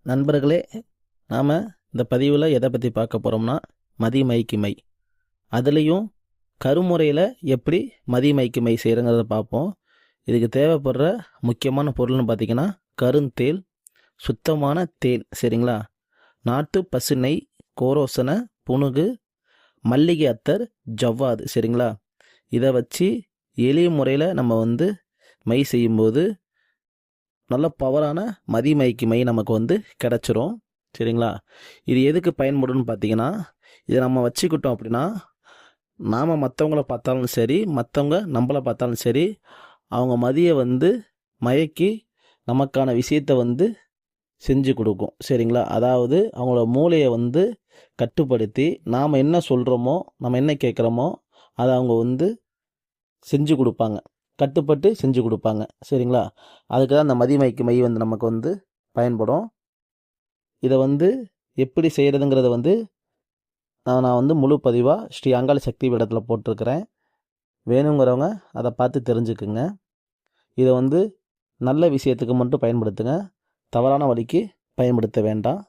நண்பர்களே, நாம் இந்த பதிவில் எதை பற்றி பார்க்க போகிறோம்னா மதிமைக்கு மை. அதுலேயும் கருமுறையில் எப்படி மதிமைக்கு மை செய்கிறங்கிறத பார்ப்போம். இதுக்கு தேவைப்படுற முக்கியமான பொருள்னு பார்த்திங்கன்னா கருந்தேல், சுத்தமான தேன், சரிங்களா, நாட்டு பசு நெய், கோரோசனை, புனுகு, மல்லிகை அத்தர், ஜவ்வாது, சரிங்களா. இதை வச்சு எளிய முறையில் நம்ம மை செய்யும்போது நல்ல பவரான மதிமைக்கு மை நமக்கு கிடச்சிரும், சரிங்களா. இது எதுக்கு பயன்படும்னு பார்த்தீங்கன்னா, இதை நம்ம வச்சுக்கிட்டோம் அப்படின்னா நாம் மற்றவங்கள பார்த்தாலும் சரி, மற்றவங்க நம்மளை பார்த்தாலும் சரி, அவங்க மதியை மயக்கி நமக்கான விஷயத்தை செஞ்சு கொடுக்கும், சரிங்களா. அதாவது அவங்களோட மூளையை கட்டுப்படுத்தி நாம் என்ன சொல்கிறோமோ, நம்ம என்ன கேட்குறோமோ அதை அவங்க செஞ்சு கொடுப்பாங்க, கட்டுப்பட்டு செஞ்சு கொடுப்பாங்க, சரிங்களா. அதுக்கு தான் அந்த மதிமைக்கு மை நமக்கு பயன்படும். இதை எப்படி செய்கிறதுங்கிறத நான் முழு பதிவாக ஸ்ரீ அங்காள சக்தி பீடத்தில் போட்டிருக்கிறேன். வேணுங்கிறவங்க அதை பார்த்து தெரிஞ்சுக்குங்க. இதை நல்ல விஷயத்துக்கு மட்டும் பயன்படுத்துங்க, தவறான வழிக்கு பயன்படுத்த வேண்டாம்.